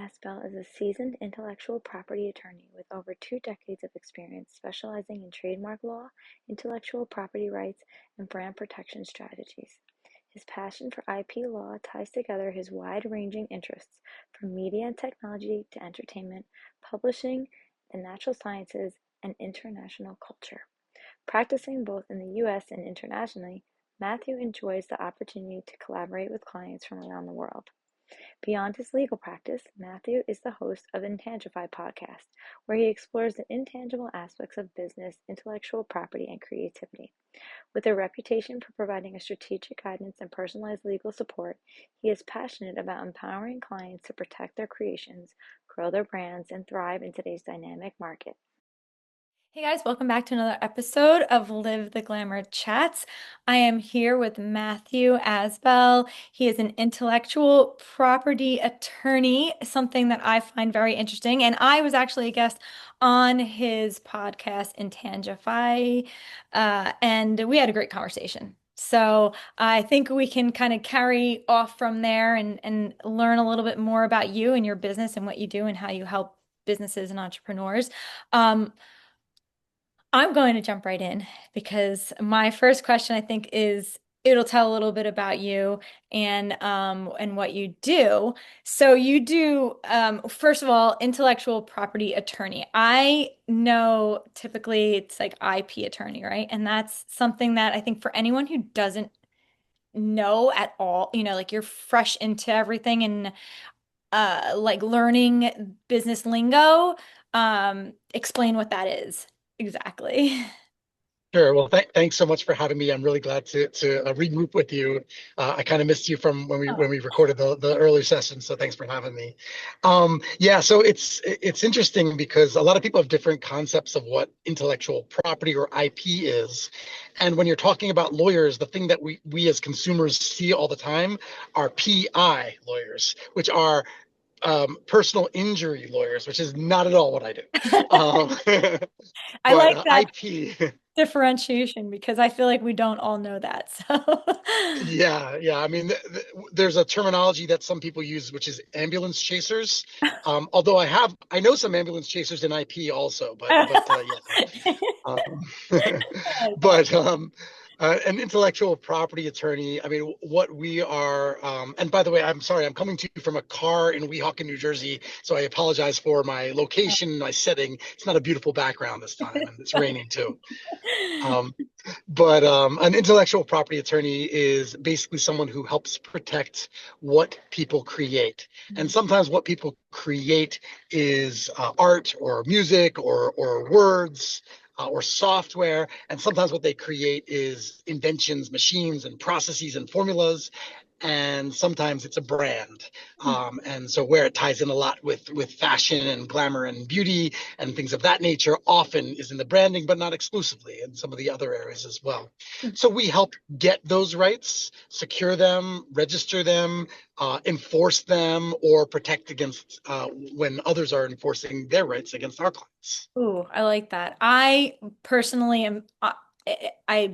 Asbell is a seasoned intellectual property attorney with over 2 decades of experience specializing in trademark law, intellectual property rights, and brand protection strategies. His passion for IP law ties together his wide-ranging interests from media and technology to entertainment, publishing, the natural sciences, and international culture. Practicing both in the US and internationally, Matthew enjoys the opportunity to collaborate with clients from around the world. Beyond his legal practice, Matthew is the host of Intangify podcast, where he explores the intangible aspects of business, intellectual property, and creativity. With a reputation for providing a strategic guidance and personalized legal support, he is passionate about empowering clients to protect their creations, grow their brands, and thrive in today's dynamic market. Hey guys, welcome back to another episode of Live the Glamour Chats. I am here with Matthew Asbell. He is an intellectual property attorney, something that I find very interesting. And I was actually a guest on his podcast, Intangify, and we had a great conversation. So I think we can kind of carry off from there and learn a little bit more about you and your business and what you do and how you help businesses and entrepreneurs. I'm going to jump right in because my first question, I think, is it'll tell a little bit about you and what you do. So you do, first of all, intellectual property attorney. I know typically it's like IP attorney, right? And that's something that I think for anyone who doesn't know at all, like you're fresh into everything and like learning business lingo, explain what that is exactly. Sure. Well, thanks so much for having me. I'm really glad to regroup with you. I kind of missed you from when we Oh, when we recorded the earlier session, so thanks for having me. Yeah, so it's interesting because a lot of people have different concepts of what intellectual property or IP is, and when you're talking about lawyers, the thing that we as consumers see all the time are PI lawyers, which are personal injury lawyers, which is not at all what I do. Um, I but like that IP. differentiation because I feel like we don't all know that. So, Yeah. I mean, there's a terminology that some people use, which is ambulance chasers. Although I know some ambulance chasers in IP also, but yeah. Um, I like that. but an intellectual property attorney. I mean, what we are. And by the way, I'm sorry, I'm coming to you from a car in Weehawken, New Jersey, so I apologize for my location, my setting. It's not a beautiful background this time, and it's raining too. Um, but an intellectual property attorney is basically someone who helps protect what people create. And sometimes what people create is art or music or words or software. And sometimes what they create is inventions, machines, and processes and formulas. And sometimes it's a brand. And so where it ties in a lot with fashion and glamour and beauty and things of that nature often is in the branding, but not exclusively, in some of the other areas as well. So we help get those rights, secure them, register them, enforce them, or protect against when others are enforcing their rights against our clients. Ooh, I like that. I personally am, I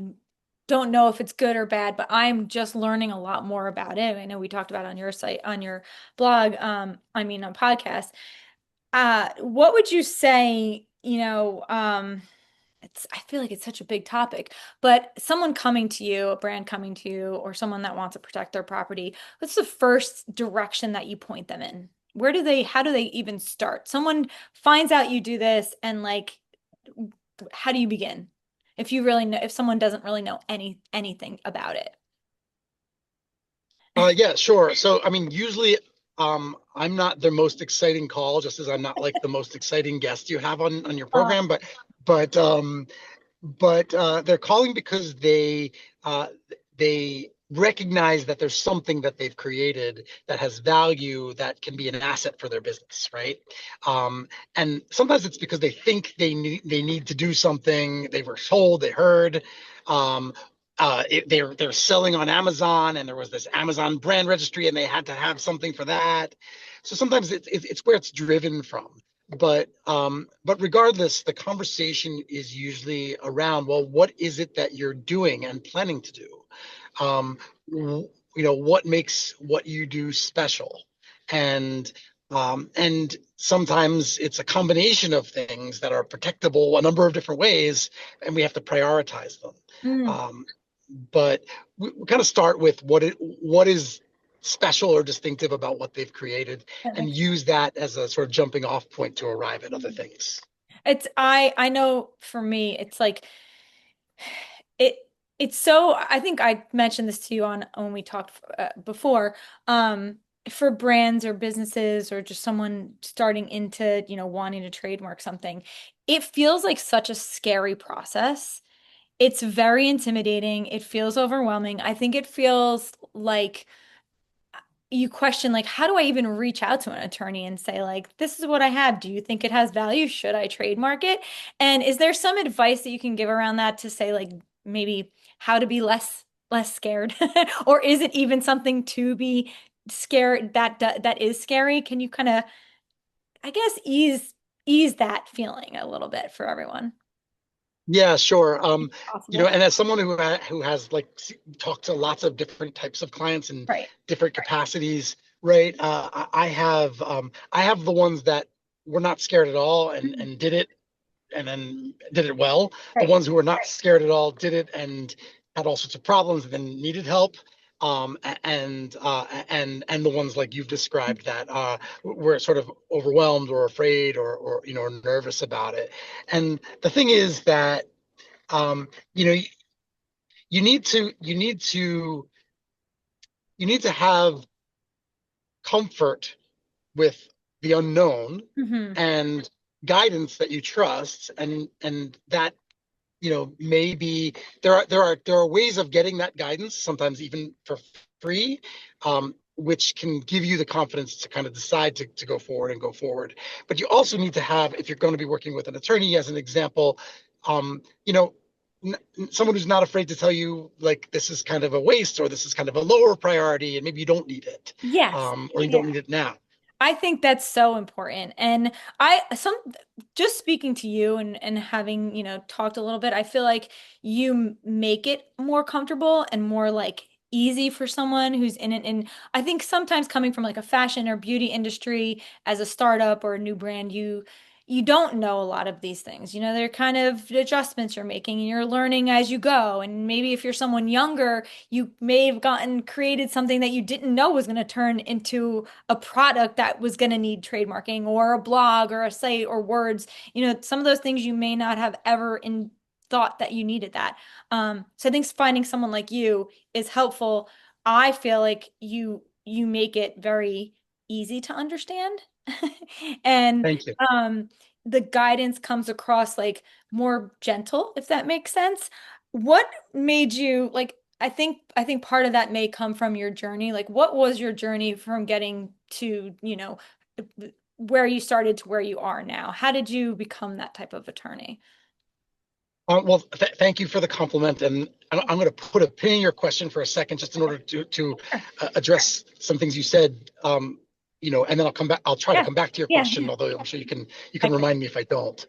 don't know if it's good or bad, but I'm just learning a lot more about it. I know we talked about it on your site, on your blog, on podcast. What would you say, I feel like it's such a big topic, but someone coming to you, a brand coming to you, or someone that wants to protect their property, what's the first direction that you point them in? How do they even start? Someone finds out you do this and like, how do you begin? If you really know, if someone doesn't really know anything about it. Yeah, sure. So, I mean, usually I'm not the most exciting call, just as I'm not like the most exciting guest you have on your Uh, program, but they're calling because uh, they recognize that there's something that they've created that has value that can be an asset for their business, right? And sometimes it's because they think they need to do something they were told, they heard. Um, they're selling on Amazon, and there was this Amazon brand registry, and they had to have something for that. So sometimes it's where it's driven from. But regardless, the conversation is usually around, well, what is it that you're doing and planning to do? Um, what makes what you do special? And And sometimes it's a combination of things that are protectable a number of different ways, and we have to prioritize them. Mm, Um, but we kind of start with what is special or distinctive about what they've created, that and makes use that as a sort of jumping off point to arrive at other sense. things. I know for me, it's like it it's so I think I mentioned this to you on when we talked before. For brands or businesses or just someone starting into, wanting to trademark something, it feels like such a scary process. It's very intimidating. It feels overwhelming. I think it feels like you question, like, how do I even reach out to an attorney and say, like, this is what I have, do you think it has value, should I trademark it? And is there some advice that you can give around that to say, like, maybe how to be less scared? Or is it even something to be scared that is scary? Can you kind of, I guess, ease that feeling a little bit for everyone? Yeah, sure. Possible. And as someone who has like talked to lots of different types of clients in Right. different capacities, right? I have the ones that were not scared at all Mhm. and did it and then did it well. The Right. ones who were not scared at all did it and had all sorts of problems and then needed help. And the ones like you've described that were sort of overwhelmed or afraid or nervous about it. And the thing is that um, you know you need to have comfort with the unknown Hmm. and guidance that you trust, and that maybe there are ways of getting that guidance, sometimes even for free, which can give you the confidence to kind of decide to go forward and go forward. But you also need to have, if you're going to be working with an attorney, as an example, um, you know, someone who's not afraid to tell you, like, this is kind of a waste, or this is kind of a lower priority, and maybe you don't need it, Yes. or you don't need it now. I think that's so important. And I some just speaking to you and having, talked a little bit, I feel like you make it more comfortable and more like easy for someone who's in it. And I think sometimes coming from like a fashion or beauty industry as a startup or a new brand, you don't know a lot of these things. They're kind of adjustments you're making and you're learning as you go. And maybe if you're someone younger, you may have created something that you didn't know was going to turn into a product that was going to need trademarking or a blog or a site or words. Some of those things you may not have ever in thought that you needed that. So I think finding someone like you is helpful. I feel like you make it very easy to understand. And Thank you. um the guidance comes across like more gentle, if that makes sense. What made you like I think part of that may come from your journey. Like, what was your journey from getting to, where you started to where you are now? How did you become that type of attorney? Well, thank you for the compliment, and I'm going to put a pin in your question for a second, just in order to Sure. address some things you said. And then I'll come back. I'll try to Yeah. come back to your Yeah. question, although I'm sure you I can can. remind me if I don't.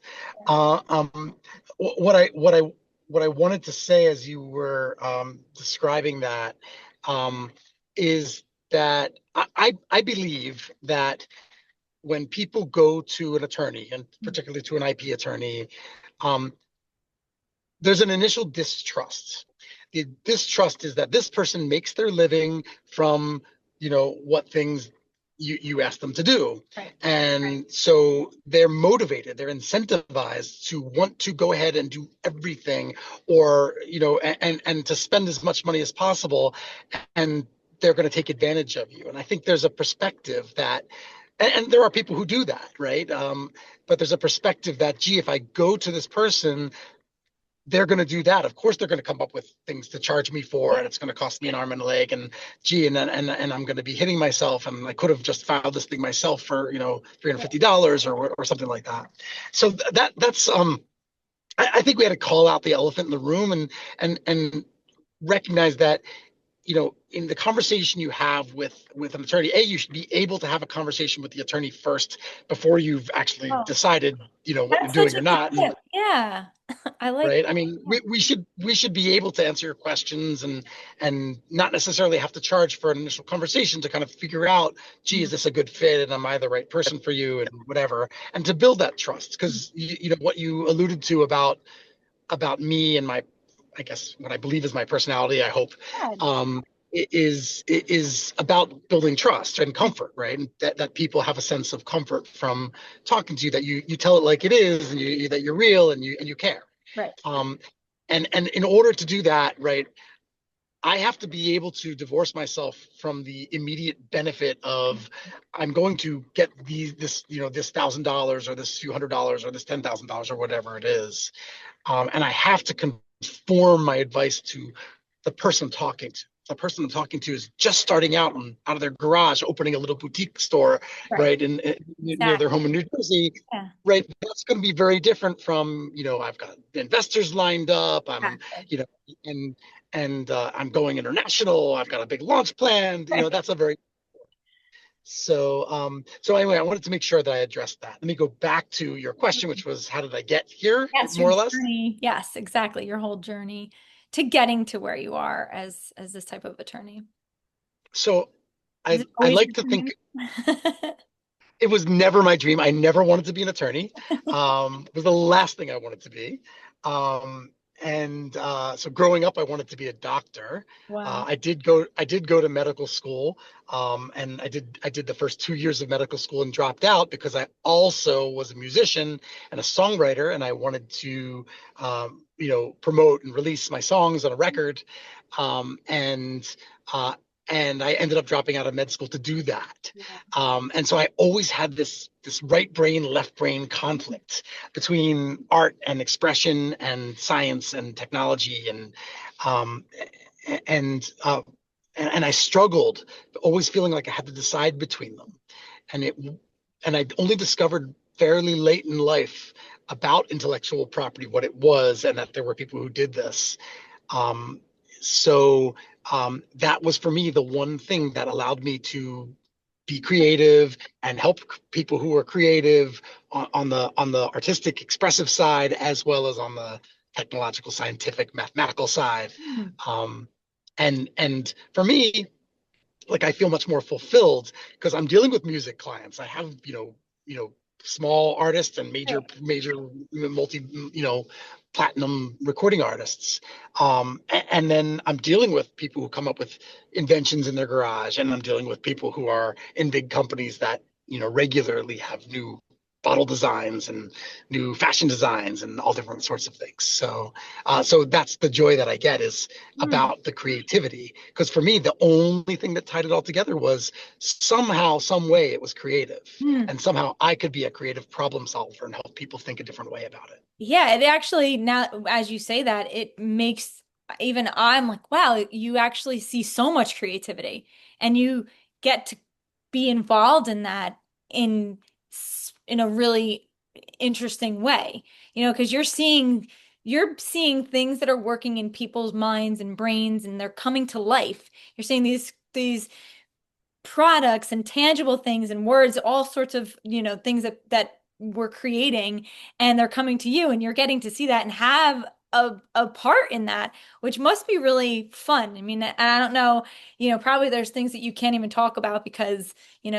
Uh, um, what I wanted to say as you were describing that um, is that I believe that when people go to an attorney, and particularly to an IP attorney, um, there's an initial distrust. The distrust is that this person makes their living from, what things you ask them to do. Right. And so they're motivated, they're incentivized to want to go ahead and do everything, or, and to spend as much money as possible. And they're going to take advantage of you. And I think there's a perspective that, and there are people who do that, right? But there's a perspective that, gee, if I go to this person, they're going to do that. Of course, they're going to come up with things to charge me for, and it's going to cost me an arm and a leg. And gee, and I'm going to be hitting myself. And I could have just filed this thing myself for $350 or something like that. So that's I think we had to call out the elephant in the room and recognize that in the conversation you have with an attorney, you should be able to have a conversation with the attorney first before you've actually Oh, decided, what you're that's such doing or a good not. And tip. Yeah. I like right, I mean, we should be able to answer your questions and not necessarily have to charge for an initial conversation to kind of figure out, gee, is that. this a good fit and am I the right person for you and whatever, and to build that trust. Because what you alluded to about me and my, I guess, what I believe is my personality, I hope, Good. um, it is about building trust and comfort, right? And that people have a sense of comfort from talking to you, that you tell it like it is, and that you're real and you care. Right. Um, and in order to do that, right, I have to be able to divorce myself from the immediate benefit of, I'm going to get this $1,000 or this few $100s or this $10,000 or whatever it is, and I have to conform my advice to the person I'm talking to. The person I'm talking to is just starting out out of their garage, opening a little boutique store, Right. right, near their Exactly. home in New Jersey, Yeah. right. That's going to be very different from, I've got investors lined up. Exactly. You know, and I'm going international. I've got a big launch planned. Right. That's a very so anyway, I wanted to make sure that I addressed that. Let me go back to your question, which was, how did I get here, Yes, your more or less? journey. Yes, exactly. Your whole journey to getting to where you are as this type of attorney. So Was it I always like your to think dream? it was never my dream. I never wanted to be an attorney. It was the last thing I wanted to be. Um, and so growing up, I wanted to be a doctor. Wow. I did go to medical school, and I did the first 2 years of medical school and dropped out because I also was a musician and a songwriter, and I wanted to, promote and release my songs on a record, and uh, and I ended up dropping out of med school to do that. Yeah. And so I always had this right brain, left brain conflict between art and expression and science and technology, um, and uh, and I struggled, always feeling like I had to decide between them. And it and I only discovered fairly late in life about intellectual property, what it was, and that there were people who did this. Um, so that was for me the one thing that allowed me to be creative and help people who are creative on the artistic, expressive side, as well as on the technological, scientific, mathematical side. Hmm. Um, and for me, like, I feel much more fulfilled because I'm dealing with music clients. I have, small artists and major Right. major multi, platinum recording artists. And then I'm dealing with people who come up with inventions in their garage, and I'm dealing with people who are in big companies that, regularly have new bottle designs and new fashion designs and all different sorts of things. So that's the joy that I get, is Hmm. about the creativity. Because for me, the only thing that tied it all together was somehow, some way, it was creative, Hmm. and somehow I could be a creative problem solver and help people think a different way about it. Yeah, it actually, now as you say that, it makes even I'm like, wow, you actually see so much creativity and you get to be involved in that in in a really interesting way. Because you're seeing things that are working in people's minds and brains and they're coming to life. You're seeing these products and tangible things and words, all sorts of, things that we're creating, and they're coming to you and you're getting to see that and have a part in that, which must be really fun. I mean, I don't know, probably there's things that you can't even talk about because,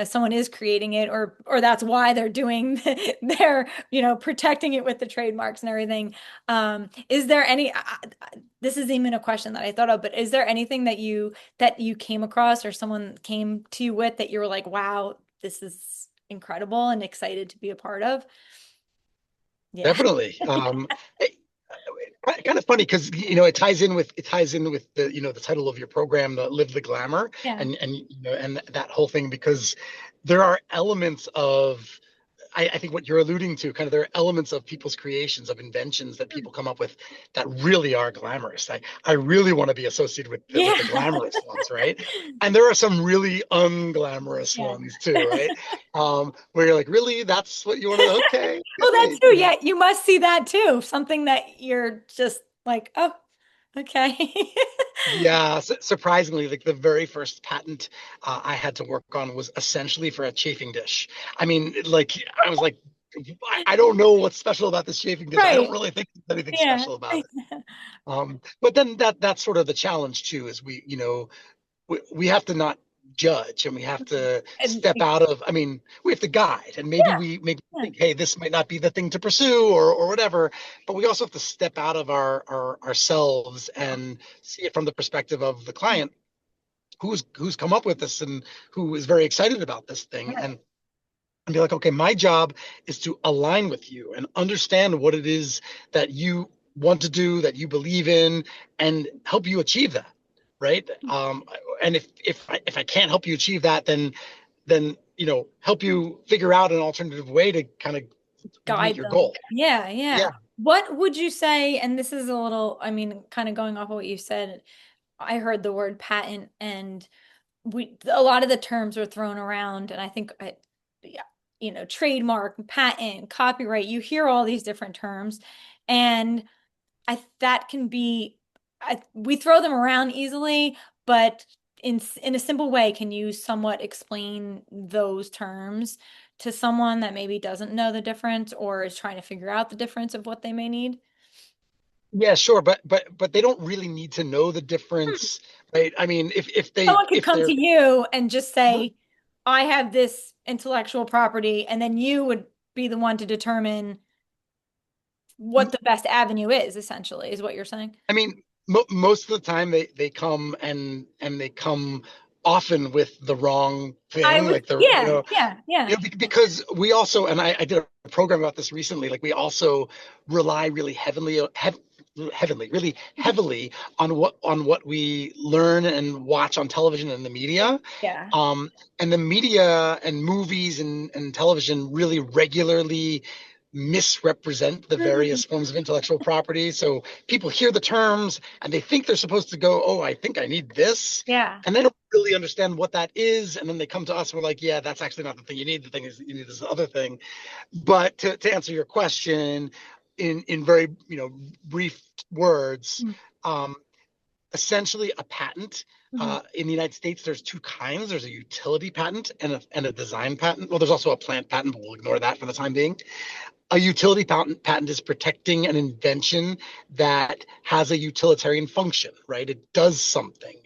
someone is creating it, or that's why they're doing they're, protecting it with the trademarks and everything. Is there any, this isn't even a question that I thought of, but is there anything that you came across or someone came to you with that you were like, wow, this is incredible and excited to be a part of? Yeah. Definitely. Kind of funny because, it ties in with the title of your program, the Live the Glamour, Yeah. and that whole thing, because there are elements of, I think, what you're alluding to. Kind of, there are elements of people's creations, of inventions that people come up with that really are glamorous. I really want to be associated with the Yeah. glamorous ones, right? And there are some really unglamorous Yeah. ones too, right? Where you're like, really, that's what you want to? Okay, Well, that okay, too. Yeah, you must see that too. Something that you're just like, oh, okay. Yeah, surprisingly, like the very first patent I had to work on was essentially for a chafing dish. I mean, like I was like, I don't know what's special about this chafing dish. I don't Right. really think there's anything Yeah. special about it. But then that's sort of the challenge too, is we have to not judge and we have to And step out of, I mean, we have to guide and yeah, maybe yeah, think, hey, this might not be the thing to pursue or whatever, but we also have to step out of our ourselves yeah, and see it from the perspective of the client who's come up with this and who is very excited about this thing right. and be like, okay, my job is to align with you and understand what it is that you want to do, that you believe in, and help you achieve that, right? And if I can't help you achieve that, then help you figure out an alternative way to kind of meet Guide your them. goal. Yeah, yeah. Yeah. What would you say, and this is a little, I mean, kind of going off of what you said, I heard the word patent and a lot of the terms are thrown around and I think yeah, trademark, patent, copyright, you hear all these different terms and that can be we throw them around easily, but in a simple way, can you somewhat explain those terms to someone that maybe doesn't know the difference or is trying to figure out the difference of what they may need? Yeah, sure, but they don't really need to know the difference, right? I mean, Someone could if come they're to you and just say, I have this intellectual property, and then you would be the one to determine what the best avenue is, essentially, is what you're saying. I mean, most of the time they come and they come often with the wrong I thing, would, like the yeah, yeah, yeah. because we also, and I did a program about this recently, like we also rely really really heavily on what we learn and watch on television and the media. Yeah. Um, and the media and movies and television really regularly misrepresent the Mhm. various forms of intellectual property. So people hear the terms and they think they're supposed to go, oh, I think I need this. Yeah. And they don't really understand what that is. And then they come to us, and we're like, yeah, that's actually not the thing you need. The thing is you need this other thing. But to answer your question in very, brief words, um, essentially a patent. Mhm. In the United States, there's two kinds. There's a utility patent and a design patent. Well, there's also a plant patent, but we'll ignore that for the time being. A utility patent is protecting an invention that has a utilitarian function, right? It does something.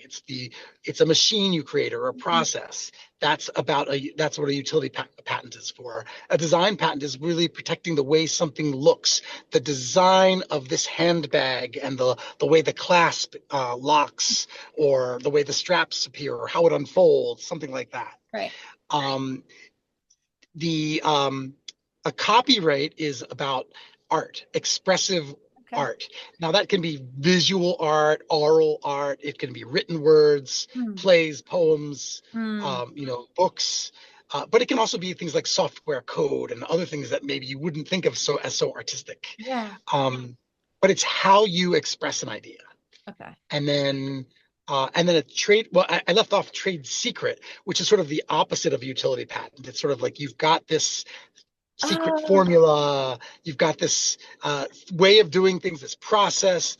It's a machine you create or a process. That's what a utility patent is for. A design patent is really protecting the way something looks, the design of this handbag and the way the clasp locks or the way the straps appear or how it unfolds, something like that. Right. Um, the A copyright is about art, expressive Okay. art. Now that can be visual art, oral art. It can be written words, Hmm. plays, poems, Hmm. books. But it can also be things like software code and other things that maybe you wouldn't think of as so artistic. Yeah. But it's how you express an idea. Okay. And then a trade, well, I left off trade secret, which is sort of the opposite of utility patent. It's sort of like you've got this secret Oh, formula, you've got this way of doing things, this process,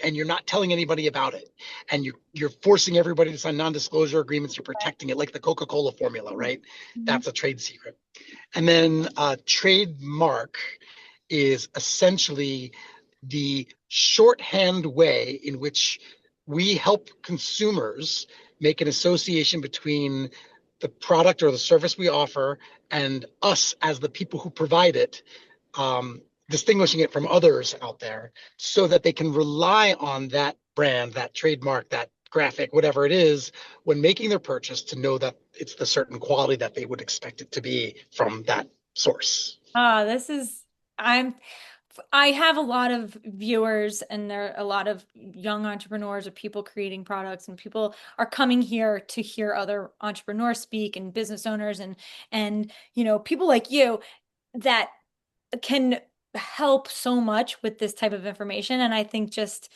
and you're not telling anybody about it, and you're forcing everybody to sign non-disclosure agreements. You're okay. protecting it, like the Coca-Cola formula, right? Mhm. That's a trade secret. And then trademark is essentially the shorthand way in which we help consumers make an association between the product or the service we offer and us as the people who provide it, distinguishing it from others out there so that they can rely on that brand, that trademark, that graphic, whatever it is, when making their purchase to know that it's the certain quality that they would expect it to be from that source. This is I'm I have a lot of viewers and there are a lot of young entrepreneurs or people creating products and people are coming here to hear other entrepreneurs speak and business owners and people like you that can help so much with this type of information. And I think just,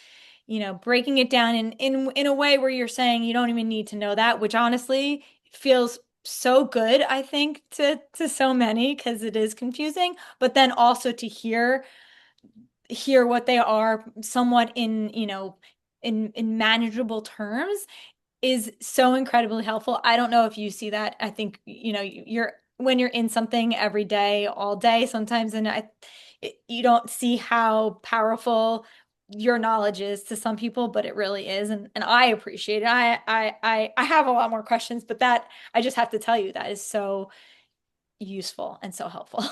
breaking it down in a way where you're saying you don't even need to know that, which honestly feels so good, I think, to so many because it is confusing, but then also to hear what they are somewhat in, in manageable terms is so incredibly helpful. I don't know if you see that. I think, you're when you're in something every day, all day, sometimes, and you don't see how powerful your knowledge is to some people, but it really is. And I appreciate it. I have a lot more questions, but that I just have to tell you that is so useful and so helpful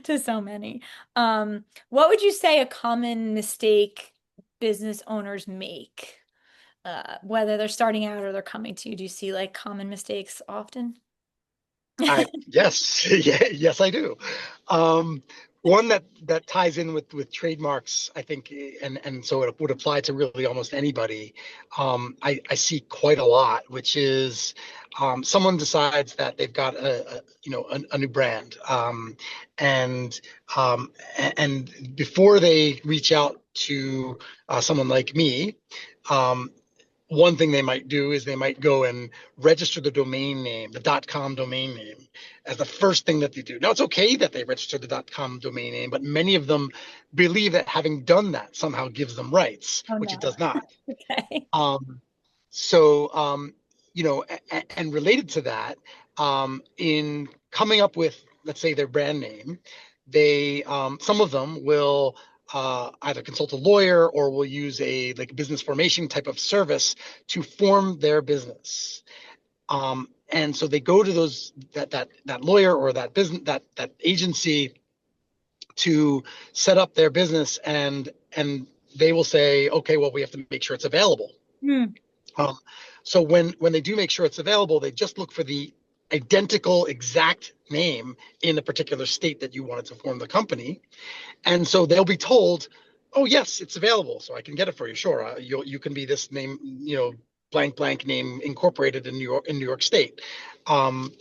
to so many. What would you say a common mistake business owners make? Whether they're starting out or they're coming to you, do you see like common mistakes often? Yes, yeah, yes, I do. One that ties in with trademarks, I think, and so it would apply to really almost anybody. I see quite a lot, which is someone decides that they've got a new brand, and and before they reach out to someone like me. One thing they might do is they might go and register the domain name, the .com domain name, as the first thing that they do. Now, it's okay that they register the .com domain name, but many of them believe that having done that somehow gives them rights, Oh which it no. does not. Okay. Um, so, and related to that, in coming up with, let's say, their brand name, some of them will either consult a lawyer or will use a like business formation type of service to form their business. And so they go to that lawyer or that business that agency to set up their business, and they will say, okay, well, we have to make sure it's available. Hmm. Um, so when they do make sure it's available, they just look for the identical exact name in the particular state that you wanted to form the company. And so they'll be told, oh, yes, it's available. So I can get it for you. Sure. You can be this name, blank, blank name incorporated in New York State. Um,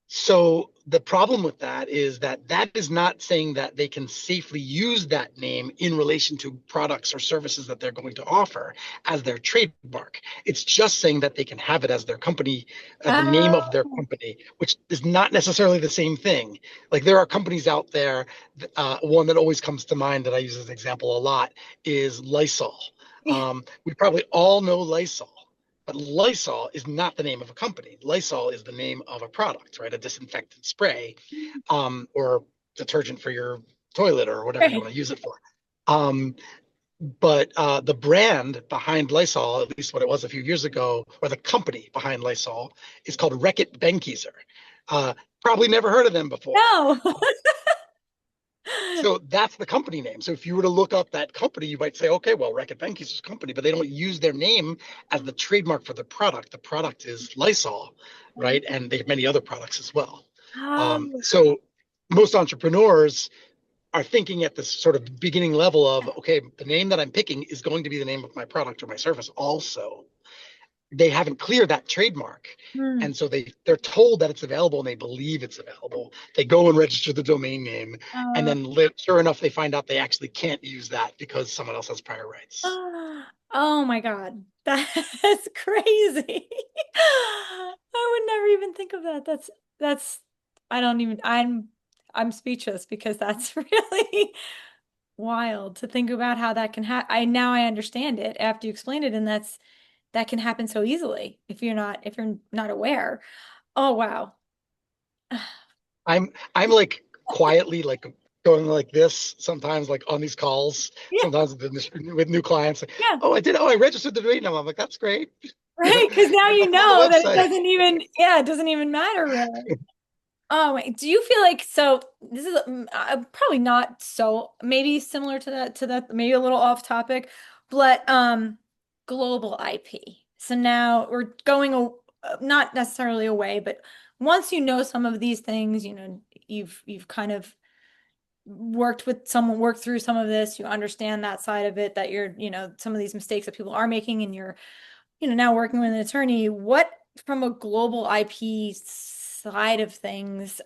so the problem with that is that is not saying that they can safely use that name in relation to products or services that they're going to offer as their trademark. It's just saying that they can have it as their company, the name of their Oh, company, which is not necessarily the same thing. Like there are companies out there, one that always comes to mind that I use as an example a lot is Lysol. yeah. We probably all know Lysol. But Lysol is not the name of a company. Lysol is the name of a product, right? A disinfectant spray, or detergent for your toilet or whatever you Right. want to use it for. Um, but the brand behind Lysol, at least what it was a few years ago, or the company behind Lysol, is called Reckitt Benckiser. Probably never heard of them before. No. So that's the company name. So if you were to look up that company, you might say, okay, well, Reckitt Benckiser's company, but they don't use their name as the trademark for the product. The product is Lysol, right? And they have many other products as well. Oh, So most entrepreneurs are thinking at this sort of beginning level of, okay, the name that I'm picking is going to be the name of my product or my service also. They haven't cleared that trademark. hmm. And so they're told that it's available and they believe it's available. They go and register the domain name, and Oh, then sure enough, they find out they actually can't use that because someone else has prior rights. oh my God. That's crazy. I would never even think of that. That's I don't even I'm speechless because that's really wild to think about how that can happen. I understand it after you explained it, and that can happen so easily if you're not aware. Oh wow. I'm like quietly like going like this sometimes, like on these calls, Yeah, sometimes with new clients. Like, yeah. oh, I registered the domain name. I'm like, that's great. Right, because now Get you back on the know that it website. doesn't even, yeah, it doesn't even matter really. Oh, wait, do you feel like so this is probably not so maybe similar to that maybe a little off topic, but global IP. So now we're going not necessarily away, but once you know some of these things, you've kind of worked through some of this, you understand that side of it that some of these mistakes that people are making and you're now working with an attorney, what from a global IP side of things,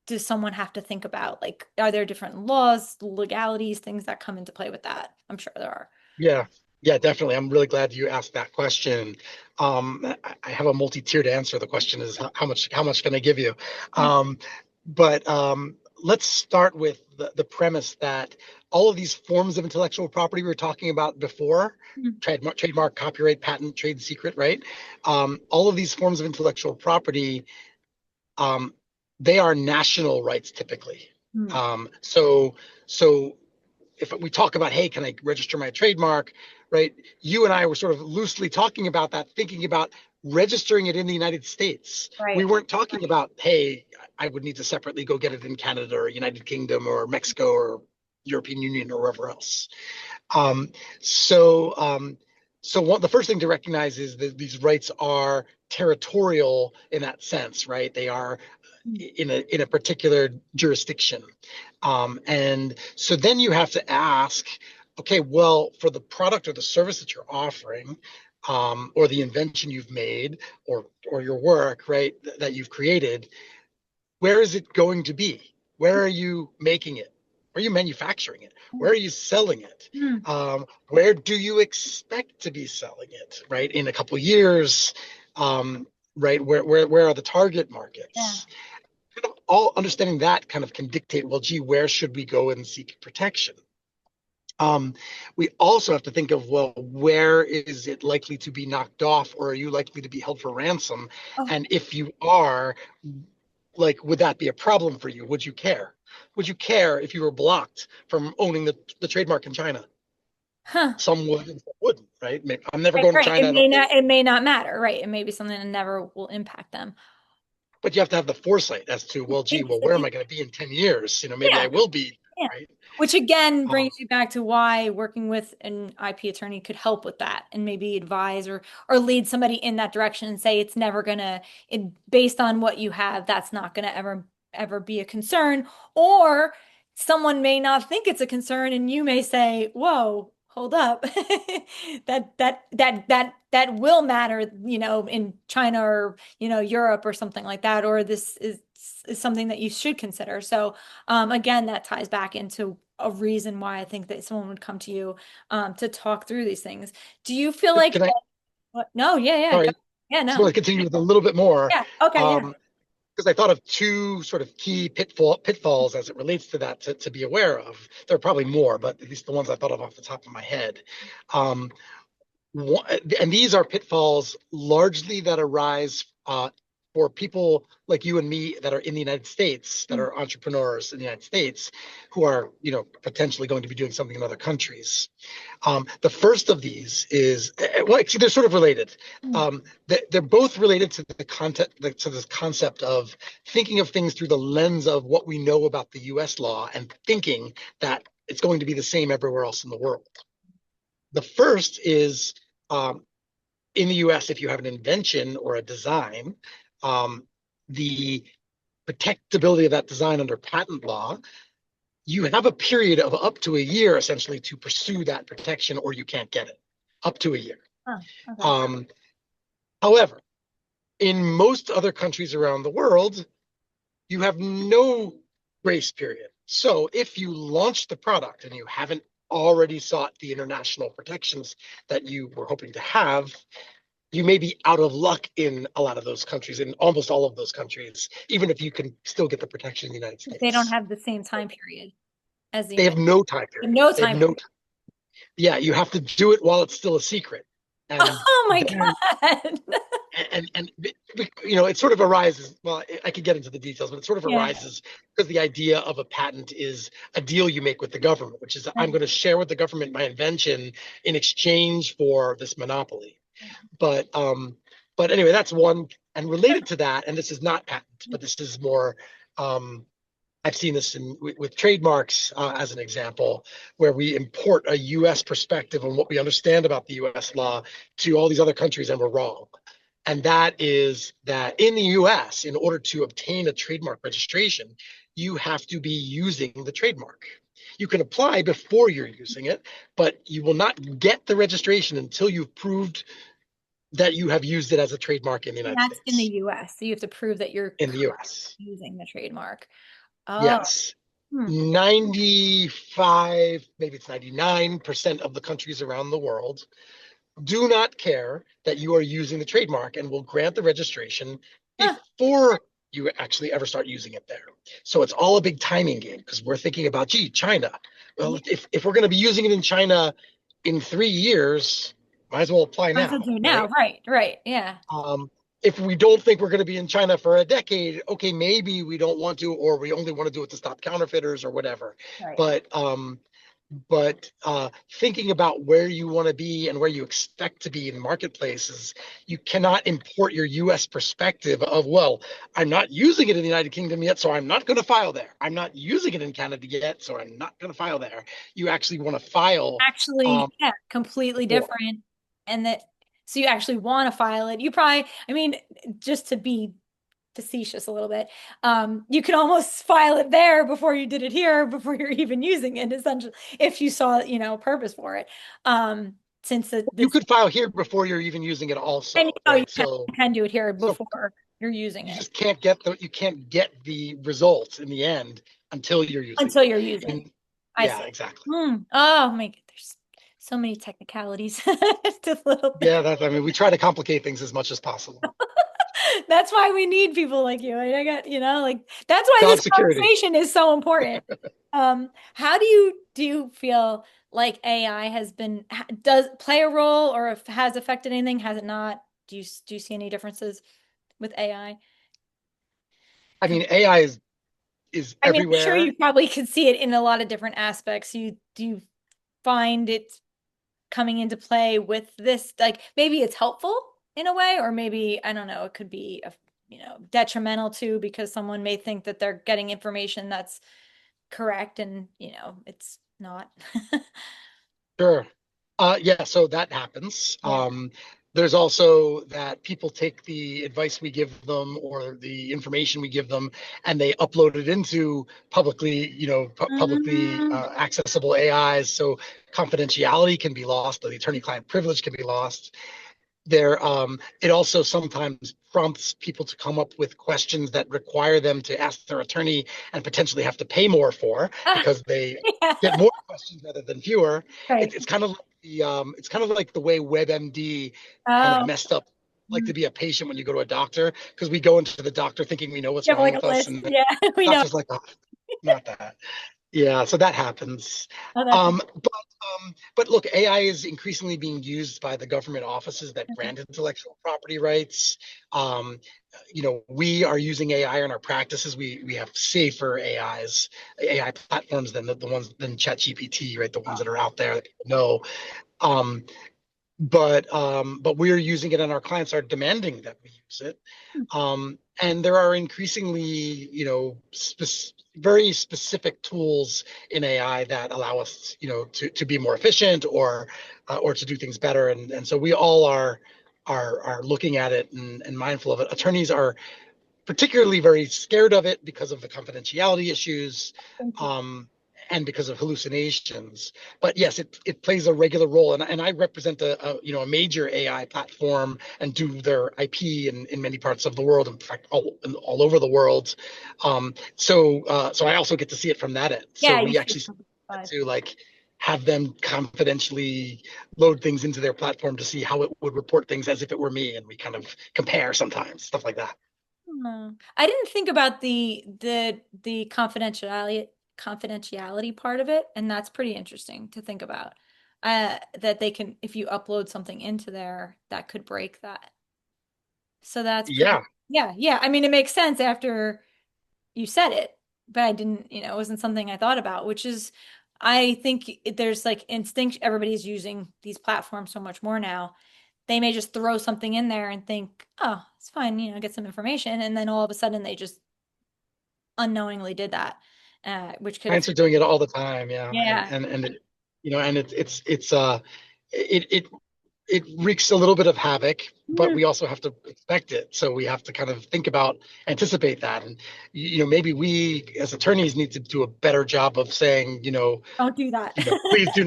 does someone have to think about? Like, are there different laws, legalities, things that come into play with that? I'm sure there are. Yeah, yeah, definitely. I'm really glad you asked that question. I have a multi-tiered answer. The question is how much can I give you? Yeah. But let's start with the premise that all of these forms of intellectual property we were talking about before, Mm. trademark, copyright, patent, trade secret, right? All of these forms of intellectual property, um, they are national rights typically. Mm. So if we talk about, hey, can I register my trademark, right? You and I were sort of loosely talking about that, thinking about registering it in the United States. We Right. weren't talking about, hey, I would need to separately go get it in Canada or United Kingdom or Mexico or European Union or wherever else. Um, so, um, the first thing to recognize is that these rights are territorial in that sense, right? They are Mm. in a particular jurisdiction. And so then you have to ask, okay, well, for the product or the service that you're offering, or the invention you've made, or your work, right, that you've created, where is it going to be? Where are you making it? Where are you manufacturing it? Where are you selling it? Mm. Where do you expect to be selling it, right, in a couple of years? Right, where are the target Yeah. markets? Kind of all understanding that kind of can dictate, well, gee, where should we go and seek protection? We also have to think of, well, where is it likely to be knocked off, or are you likely to be held for ransom? Oh, And if you are, like, would that be a problem for you? Would you care? Would you care if you were blocked from owning the trademark in China? huh. Some would and some wouldn't, right? I'm never Right, going to right. China. I don't think. It may not matter, right? It may be something that never will impact them. But you have to have the foresight as to, well, gee, well, where am I going to be in 10 years? Maybe Yeah. I will be, Yeah. right? Which again Um, brings you back to why working with an IP attorney could help with that and maybe advise or lead somebody in that direction and say it's never gonna based on what you have, that's not gonna ever be a concern. Or someone may not think it's a concern and you may say, whoa, hold up. That will matter, in China or Europe or something like that, or this is something that you should consider. So again, that ties back into a reason why I think that someone would come to you to talk through these things. Do you feel like can I, no, yeah, yeah, sorry, yeah, just want no. to continue with a little bit more. Yeah, okay, yeah. Because I thought of two sort of key pitfalls as it relates to that to be aware of. There are probably more, but at least the ones I thought of off the top of my head. Um, and these are pitfalls largely that arise for people like you and me that are in the United States, that Mm. are entrepreneurs in the United States, who are, potentially going to be doing something in other countries. The first of these is, well, actually, they're sort of related. Mm. They're both related to the content, to this concept of thinking of things through the lens of what we know about the U.S. law and thinking that it's going to be the same everywhere else in the world. The first is, in the US, if you have an invention or a design, the protectability of that design under patent law, you have a period of up to a year essentially to pursue that protection, or you can't get it. Up to a year. Oh, okay. Um, However, in most other countries around the world, you have no grace period. So if you launch the product and you haven't already sought the international protections that you were hoping to have, you may be out of luck in a lot of those countries, in almost all of those countries, even if you can still get the protection in the United They don't States. have the same time period as the They have United no time States. period. No They have time no period. time. Yeah, you have to do it while it's still a secret. And Oh my then God. and it sort of arises, well, I could get into the details, but it sort of Yeah. arises because the idea of a patent is a deal you make with the government, which is, I'm Right. going to share with the government my invention in exchange for this monopoly. But anyway, that's one. And related to that, and this is not patent, but this is more, I've seen this with trademarks as an example, where we import a U.S. perspective on what we understand about the U.S. law to all these other countries, and we're wrong. And that is that in the US, in order to obtain a trademark registration, you have to be using the trademark. You can apply before you're using it, but you will not get the registration until you've proved that you have used it as a trademark in the And United that's in the States. US. So you have to prove that you're In the US. using the trademark. Oh, Yes. hmm. 95, maybe it's 99% of the countries around the world do not care that you are using the trademark and will grant the registration Huh. before you actually ever start using it there. So it's all a big timing game because we're thinking about, gee, China. Well, Yeah. if we're going to be using it in China in 3 years, might as well apply Might as well now, do it now. right? Right, right. Yeah. Um, if we don't think we're going to be in China for a decade, okay, maybe we don't want to, or we only want to do it to stop counterfeiters or whatever. Right. But thinking about where you want to be and where you expect to be in marketplaces, you cannot import your US perspective of, well, I'm not using it in the United Kingdom yet, so I'm not going to file there. I'm not using it in Canada yet, so I'm not going to file there. You actually want to file Actually, yeah, completely for. different. And that, so you actually want to file it. You probably, I mean, just to be facetious a little bit, you could almost file it there before you did it here, before you're even using it, essentially, if you saw, purpose for it. Since You this, could file here before you're even using it and also, you right? can do it here So before you're using you it just can't get the results in the end until you're using until it. you're using. And I yeah, see. exactly. Oh my God, there's so many technicalities. Just little things. Yeah, I mean, we try to complicate things as much as possible. That's why we need people like you. I got, like that's why Job this security. conversation is so important. How do you feel like AI does play a role or if has affected anything? Has it not? Do you see any differences with AI? I mean, AI is I mean, I'm sure everywhere. you probably could see it in a lot of different aspects. Do you find it coming into play with this? Like maybe it's helpful in a way, or maybe, I don't know, it could be detrimental too, because someone may think that they're getting information that's correct and it's not. Sure. Yeah, so that happens. Yeah. There's also that people take the advice we give them or the information we give them and they upload it into publicly Mhm. accessible AIs. So confidentiality can be lost, the attorney-client privilege can be lost. It also sometimes prompts people to come up with questions that require them to ask their attorney and potentially have to pay more for Ah, because they yeah. get more questions rather than fewer. Right. It's kind of like the way WebMD kind of Oh, messed up like mm. to be a patient when you go to a doctor because we go into the doctor thinking we know what's You have wrong like with a us list. and the Yeah, we know. doctor's like, oh, not that. Yeah, so that happens. Oh, that's But look, AI is increasingly being used by the government offices that grant intellectual property rights. Um, we are using AI in our practices. We have safer AI platforms than the ones than ChatGPT, right? The ones that are out there that people know. Um, but we're using it, and our clients are demanding that we use it. And there are increasingly, very specific tools in AI that allow us, to be more efficient or to do things better. And so we all are looking at it and mindful of it. Attorneys are particularly very scared of it because of the confidentiality issues, thank you. um, and because of hallucinations. But yes, it plays a regular role, and I represent a major AI platform and do their IP in many parts of the world, in fact, all over the world. So I also get to see it from that end. So Yeah, you we see it actually from the get side. to like have them confidentially load things into their platform to see how it would report things as if it were me, and we kind of compare sometimes, stuff like that. I didn't think about the confidentiality part of it, and that's pretty interesting to think about. That they can, if you upload something into there, that could break that. So that's pretty, Yeah. yeah, yeah. I mean, it makes sense after you said it, but I didn't, it wasn't something I thought about, which is, I think there's like instinct, everybody's using these platforms so much more now. They may just throw something in there and think, oh, it's fine, get some information. And then all of a sudden they just unknowingly did that, which could Clients have, are doing it all the time, yeah, and yeah. and and it, and it it wreaks a little bit of havoc, but Mm, we also have to expect it. So we have to kind of think about, anticipate that, and maybe we as attorneys need to do a better job of saying, don't do that. please do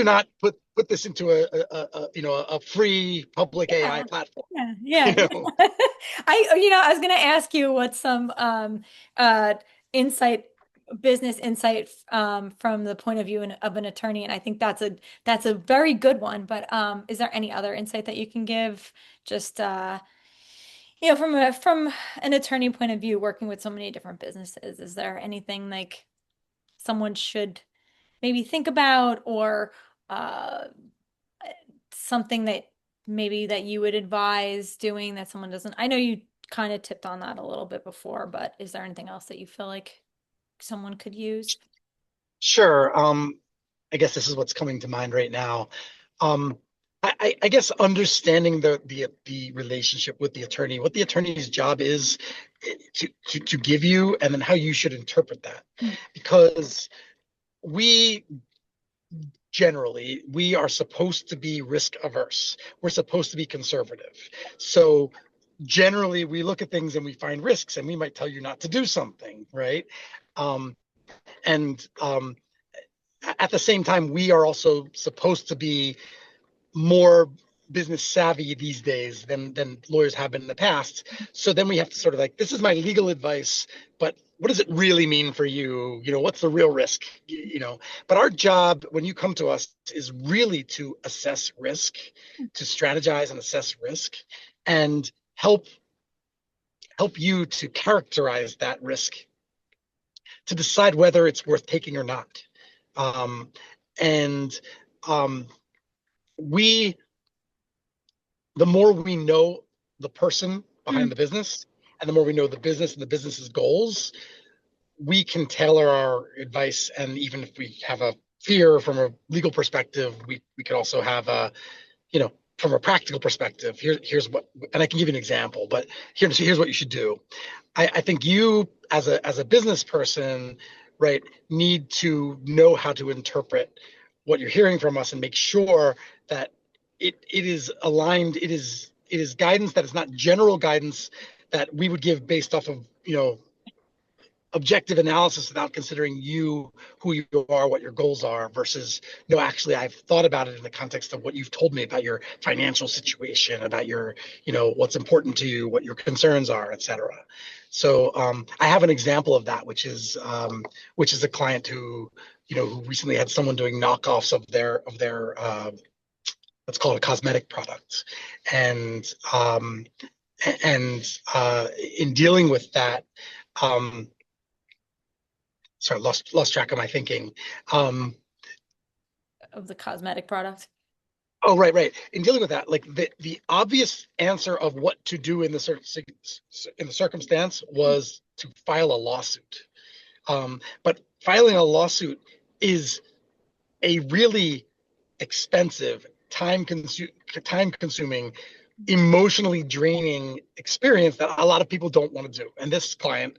not put this into a free public Yeah, AI platform. yeah, You yeah. know, I was gonna ask you what some insight, business insight, from the point of view of an attorney, and I think that's a very good one. But is there any other insight that you can give, just from an attorney point of view, working with so many different businesses, is there anything like someone should maybe think about, or uh, something that maybe that you would advise doing that someone doesn't? I know you kind of tipped on that a little bit before, but is there anything else that you feel like someone could use? Sure. I guess this is what's coming to mind right now. Um, I guess understanding the relationship with the attorney, what the attorney's job is to give you, and then how you should interpret that. Mm. Because we generally we are supposed to be risk averse. We're supposed to be conservative. So generally we look at things and we find risks, and we might tell you not to do something, right? Um, and at the same time, we are also supposed to be more business savvy these days than lawyers have been in the past. So then we have to sort of like, this is my legal advice, but what does it really mean for you? What's the real risk? But our job when you come to us is really to assess risk, to strategize and assess risk, and help you to characterize that risk, to decide whether it's worth taking or not. Um, and um, we the more we know the person behind the business, and the more we know the business and the business's goals, we can tailor our advice. And even if we have a fear from a legal perspective, we could also have from a practical perspective, here's what, and I can give you an example, but here's what you should do. I think you as a business person, right, need to know how to interpret what you're hearing from us and make sure that it is aligned. It is guidance that is not general guidance that we would give based off of objective analysis without considering you, who you are, what your goals are, versus no, actually I've thought about it in the context of what you've told me about your financial situation, about your what's important to you, what your concerns are, etc. So I have an example of that, which is a client who recently had someone doing knockoffs of their let's call it a cosmetic product. And and uh, in dealing with that, um, sorry, lost track of my thinking. Um, Of the cosmetic product. oh, right. In dealing with that, like the obvious answer of what to do in the circumstance was to file a lawsuit. But filing a lawsuit is a really expensive, time consuming, emotionally draining experience that a lot of people don't want to do. And this client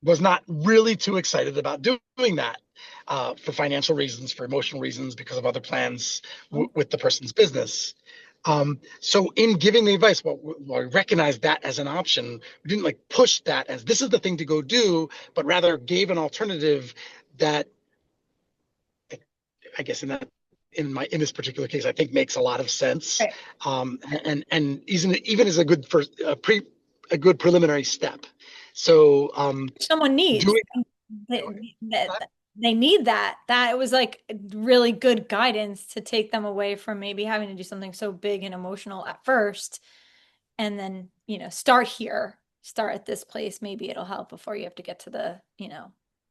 was not really too excited about doing that, for financial reasons, for emotional reasons, because of other plans with the person's business. So in giving the advice, well, we recognized that as an option. We didn't like push that as this is the thing to go do, but rather gave an alternative that, I guess, in this particular case, I think makes a lot of sense. Right. And even as a good first a good preliminary step. So Someone needs. doing They need that. That was like really good guidance to take them away from maybe having to do something so big and emotional at first, and then, start here, start at this place. Maybe it'll help before you have to get to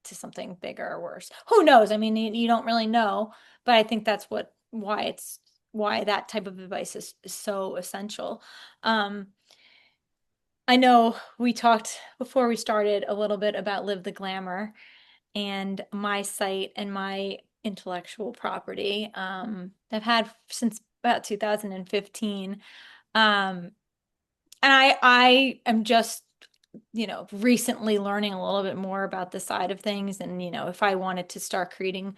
to something bigger or worse. Who knows? I mean, you don't really know, but I think that's why that type of advice is so essential. Um, I know we talked before we started a little bit about Live the Glamour and my site and my intellectual property. I've had since about 2015. Um, and I am just, recently learning a little bit more about the side of things. And, if I wanted to start creating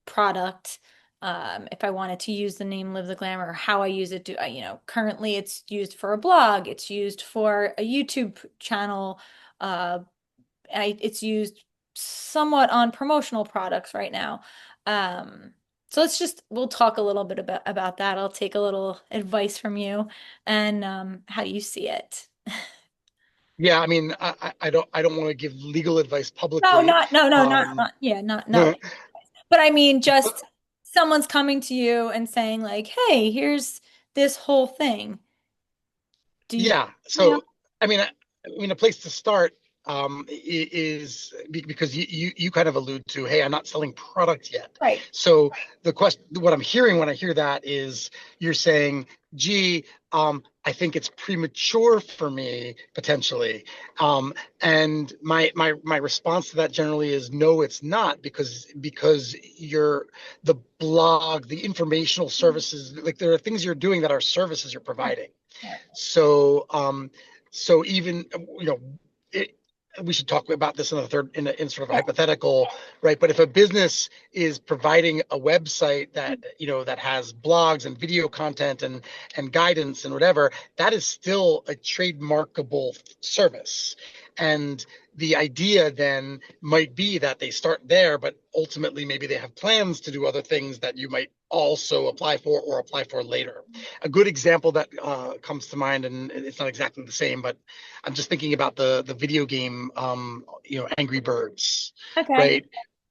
product, if I wanted to use the name Live the Glamour, how I use it, currently it's used for a blog, it's used for a YouTube channel, uh, it's used somewhat on promotional products right now. Um, so we'll talk a little bit about that. I'll take a little advice from you and how you see it. Yeah, I mean, I don't want to give legal advice No, publicly. not, no, no, Um, yeah, not, but I mean, just someone's coming to you and saying like, hey, here's this whole thing. Do you, yeah, so I mean, a place to start because you kind of allude to, hey, I'm not selling product yet. Right. So the question, what I'm hearing when I hear that is you're saying, gee, I think it's premature for me potentially. And my response to that generally is no, it's not, because you're the blog, the informational services, like there are things you're doing that are services you're Right. providing. Right. So, so even, it, we should talk about this in the third, in sort of a Yeah. hypothetical, right? But if a business is providing a website that, that has blogs and video content and guidance and whatever, that is still a trademarkable service. And the idea then might be that they start there, but ultimately maybe they have plans to do other things that you might also apply for or apply for later. A good example that comes to mind, and it's not exactly the same, but I'm just thinking about the video game, Angry Birds, Okay. right?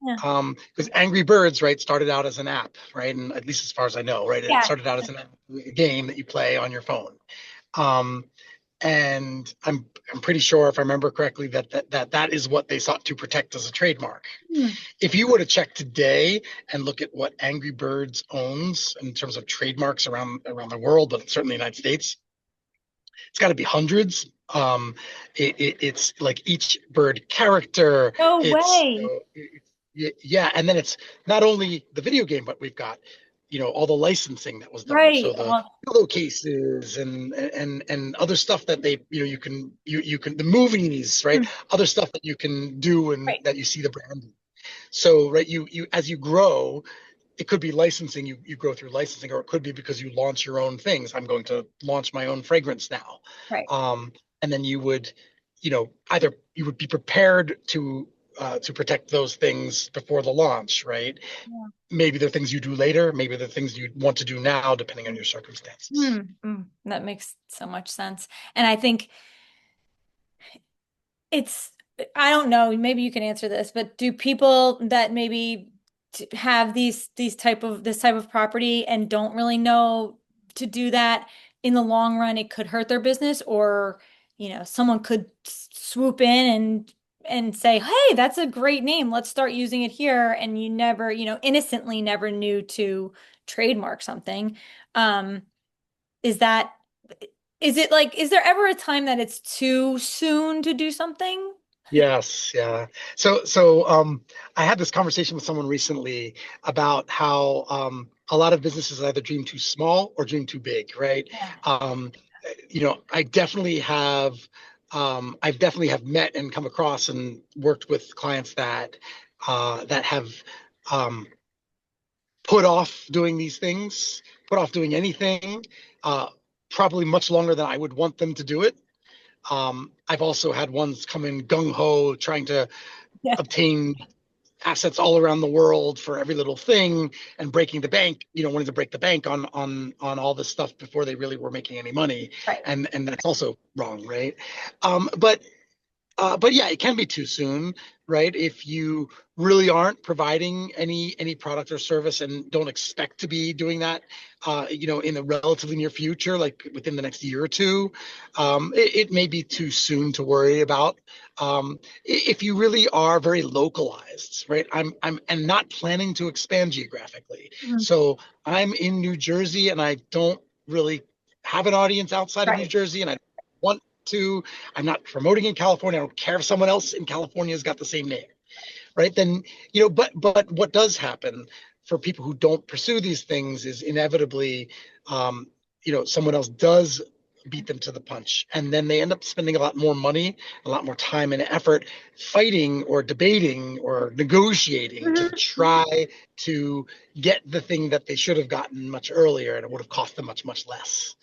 Yeah. Because Angry Birds, right, started out as an app, right? And at least as far as I know, right, it Yeah. started out as a game that you play on your phone. Um, and I'm pretty sure, if I remember correctly, that is what they sought to protect as a trademark. Hmm. If you were to check today and look at what Angry Birds owns in terms of trademarks around the world, but certainly the United States, it's got to be hundreds. It's like each bird character. No It's way. yeah, and then it's not only the video game, but we've got all the licensing that was done. Right. So the Well, pillowcases and other stuff that they you can the movies, right? hmm. Other stuff that you can do and Right. that you see the brand. So right, you as you grow, it could be licensing. You grow through licensing, or it could be because you launch your own things. I'm going to launch my own fragrance now. Right. And then you would, either you would be prepared to protect those things before the launch, right? Yeah. Maybe they're things you do later. Maybe they're things you want to do now, depending on your circumstances. Hmm. Hmm. That makes so much sense. And I think it's, I don't know, maybe you can answer this, but do people that maybe have this type of property and don't really know to do that in the long run, it could hurt their business, or, someone could swoop in and say, "Hey, that's a great name. Let's start using it here." And you never, innocently never knew to trademark something. Um, is that, is it like, is there ever a time that it's too soon to do something? Yes, yeah. So I had this conversation with someone recently about how a lot of businesses either dream too small or dream too big, right? Yeah. Um, I definitely I've definitely have met and come across and worked with clients that have um, put off doing these things, put off doing anything, uh, probably much longer than I would want them to do it. I've also had ones come in gung ho trying to Yeah. obtain assets all around the world for every little thing and breaking the bank, wanting to break the bank on all this stuff before they really were making any money. Right. And that's also wrong, right? But yeah, it can be too soon, right? If you really aren't providing any product or service and don't expect to be doing that, in the relatively near future, like within the next year or two, it may be too soon to worry about. If you really are very localized, right? I'm and not planning to expand geographically. Mhm. So I'm in New Jersey, and I don't really have an audience outside of New Right. Jersey, and I want to. I'm not promoting in California. I don't care if someone else in California has got the same name, right? Then, but what does happen for people who don't pursue these things is inevitably, someone else does beat them to the punch, and then they end up spending a lot more money, a lot more time and effort fighting or debating or negotiating to Mhm. try to get the thing that they should have gotten much earlier, and it would have cost them much less.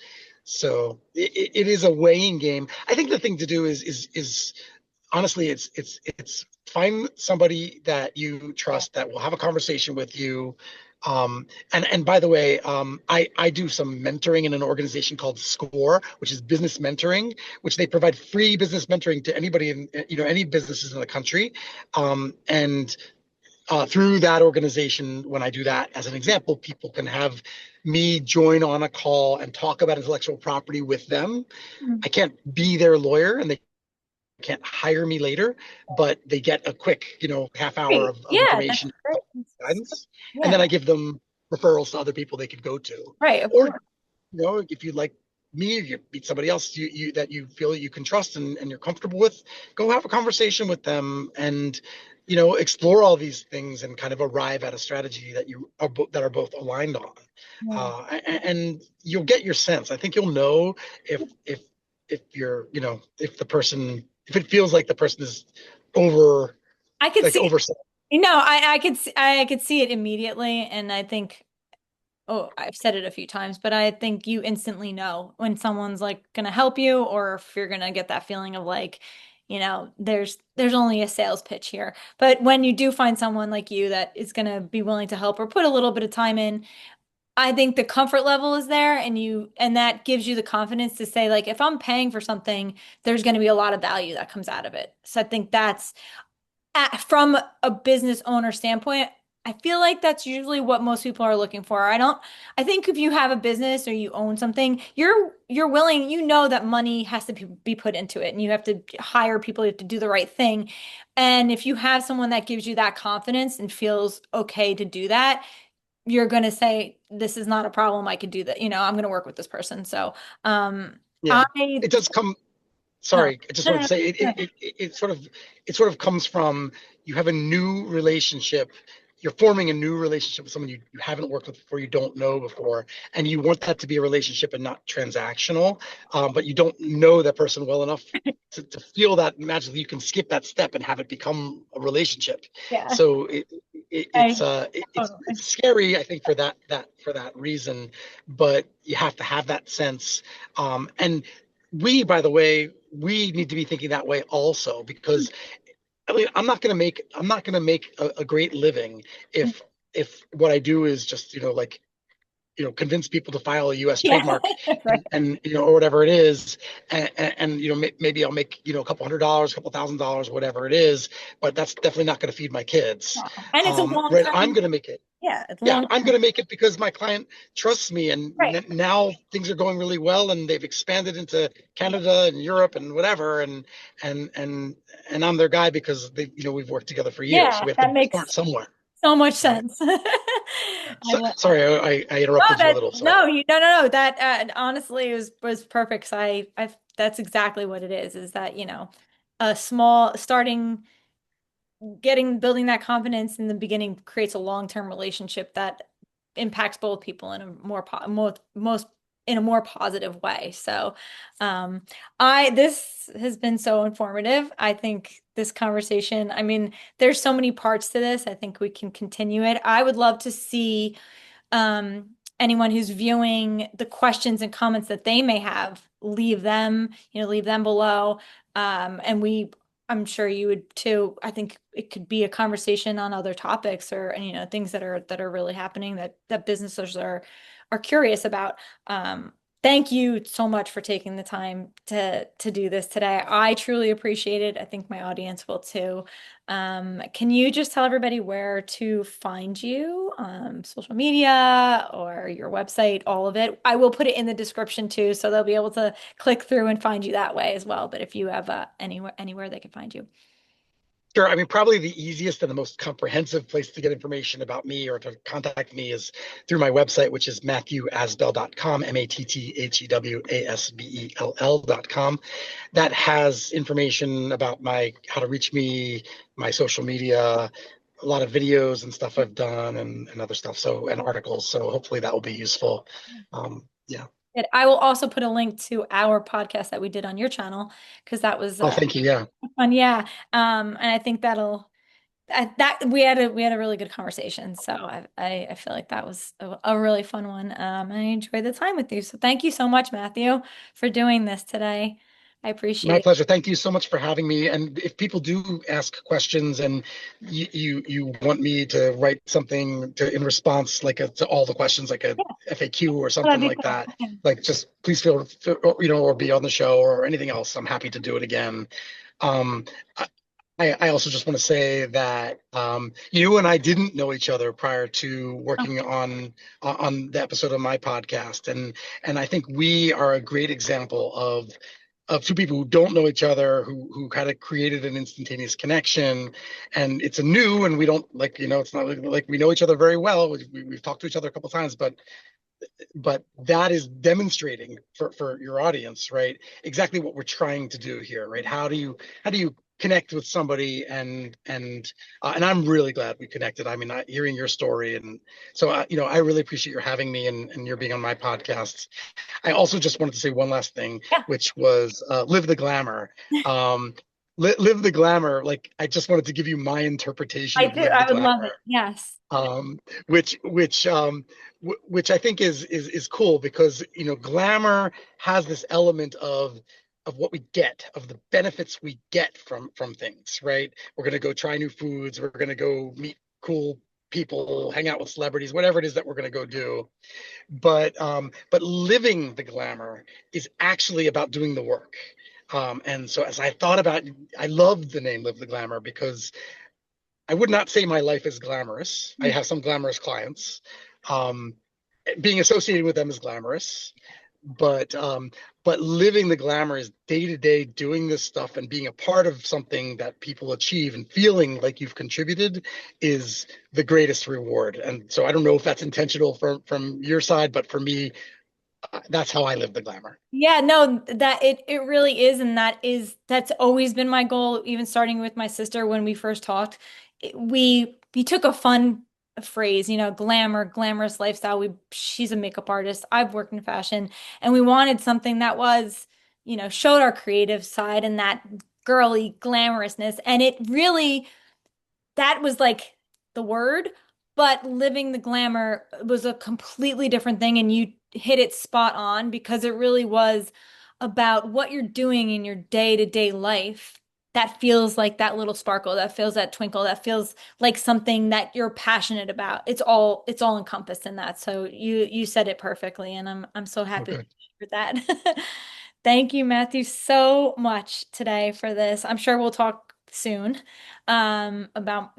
So it is a weighing game. I think the thing to do is honestly, it's find somebody that you trust that will have a conversation with you. And by the way, I do some mentoring in an organization called SCORE, which is business mentoring, which they provide free business mentoring to anybody in any businesses in the country. And through that organization, when I do that, as an example, people can have me join on a call and talk about intellectual property with them. I can't be their lawyer, and they can't hire me later, but they get a quick, half hour Great. of Yeah, that's information, great. guidance, and then Yeah, I give them referrals to other people they could go to. right, of Or, course. if you like me, you meet somebody else that you feel you can trust and you're comfortable with, go have a conversation with them and explore all these things and kind of arrive at a strategy that you are that are both aligned on. Yeah. And you'll get your sense. I think you'll know if you're, if the person, if it feels like the person is over, I could like see, over. I could see it immediately, and I think, oh, I've said it a few times, but I think you instantly know when someone's like gonna help you, or if you're gonna get that feeling of like, there's only a sales pitch here. But when you do find someone like you that is gonna be willing to help or put a little bit of time in, I think the comfort level is there, and that gives you the confidence to say, like, if I'm paying for something, there's going to be a lot of value that comes out of it. So I think that's from a business owner standpoint, I feel like that's usually what most people are looking for. I think if you have a business or you own something, you're willing, that money has to be put into it, and you have to hire people, you have to do the right thing. And if you have someone that gives you that confidence and feels okay to do that, you're going to say, this is not a problem. I could do that. I'm going to work with this person. So, Yeah, I, it does come. no, Sorry, I just no, wanted no, to say no. it sort of comes from, you have a new relationship. You're forming a new relationship with someone you haven't worked with before, you don't know before, and you want that to be a relationship and not transactional. But you don't know that person well enough to feel that magically you can skip that step and have it become a relationship. Yeah. So I, it's scary, I think, for that reason. But you have to have that sense. And by the way, we need to be thinking that way also, because I mean, I'm not going to make a great living if what I do is just, convince people to file a U.S. yeah, trademark, right. and or whatever it is, and maybe I'll make a couple $100s, a couple $1,000s, whatever it is, but that's definitely not going to feed my kids. No. And it's a long Right? I'm term. going to make it. Yeah, it's Yeah, long I'm going term. to make it because my client trusts me, and Right. now things are going really well, and they've expanded into Yeah. Canada and Europe and whatever, and and and I'm their guy because we've worked together for years, so Yeah, we have to that makes start somewhere, so much right? sense. So, love sorry, I no, interrupted you a little. Sorry. no. That honestly was perfect. So that's exactly what it is that, a small starting building that confidence in the beginning creates a long-term relationship that impacts both people in a most in a more positive way. So, um, this has been so informative. I think this conversation, I mean, there's so many parts to this. I think we can continue it. I would love to see anyone who's viewing the questions and comments that they may have, leave them below. And I'm sure you would too. I think it could be a conversation on other topics or, things that are really happening that businesses are curious about. Thank you so much for taking the time to do this today. I truly appreciate it. I think my audience will too. Can you just tell everybody where to find you, social media or your website, all of it? I will put it in the description too, so they'll be able to click through and find you that way as well. But if you have anywhere they can find you. Sure. I mean, probably the easiest and the most comprehensive place to get information about me or to contact me is through my website, which is matthewasbell.com, MatthewAsbell.com. That has information about how to reach me, my social media, a lot of videos and stuff I've done, and other stuff. And articles. So hopefully that will be useful. Yeah. I will also put a link to our podcast that we did on your channel because that was Oh, thank you. Yeah. fun. Yeah. And I think that we had a really good conversation. So I feel like that was a really fun one. I enjoyed the time with you. So thank you so much, Matthew, for doing this today. I appreciate My it. pleasure. Thank you so much for having me. And if people do ask questions and you want me to write something in response, like to all the questions, like a Yeah, FAQ or that'd something be like cool. that, like just please or be on the show or anything else. I'm happy to do it again. Um, I also just want to say that you and I didn't know each other prior to Oh, working on the episode of my podcast, and I think we are a great example of two people who don't know each other, who kind of created an instantaneous connection, and it's a new, and we don't like, it's not like we know each other very well. We've talked to each other a couple of times, but that is demonstrating for your audience, right? Exactly what we're trying to do here, right? How do you connect with somebody and I'm really glad we connected. I mean, hearing your story and so I really appreciate your having me and you're being on my podcast. I also just wanted to say one last thing, yeah, which was live the glamour. Um, live the glamour. Like I just wanted to give you my interpretation I of do. live the I would glamour love it. Yes. um, which I think is cool because glamour has this element of what we get, of the benefits we get from things, right? We're gonna go try new foods, we're gonna go meet cool people, hang out with celebrities, whatever it is that we're gonna go do. But living the glamour is actually about doing the work. And so as I thought about, I loved the name Live the Glamour because I would not say my life is glamorous. I have some glamorous clients. Um, Being associated with them is glamorous, but living the glamour is day to day doing this stuff and being a part of something that people achieve and feeling like you've contributed is the greatest reward. And so I don't know if that's intentional from your side, but for me, that's how I live the glamour. Yeah, no, that it really is, and that's always been my goal, even starting with my sister when we first talked. We took a fun phrase, glamour, glamorous lifestyle. She's a makeup artist. I've worked in fashion, and we wanted something that was, showed our creative side and that girly glamorousness. And it really that was like the word, but living the glamour was a completely different thing. And you hit it spot on because it really was about what you're doing in your day-to-day life that feels like that little sparkle, that feels that twinkle, that feels like something that you're passionate about. It's all encompassed in that. So you said it perfectly, and I'm so Oh, happy good. with that. Thank you, Matthew, so much today for this. I'm sure we'll talk soon about,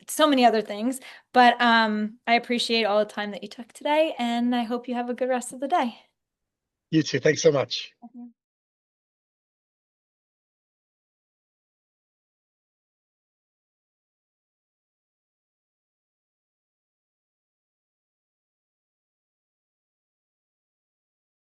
so many other things. But I appreciate all the time that you took today, and I hope you have a good rest of the day. You too. Thanks so much. Mhm.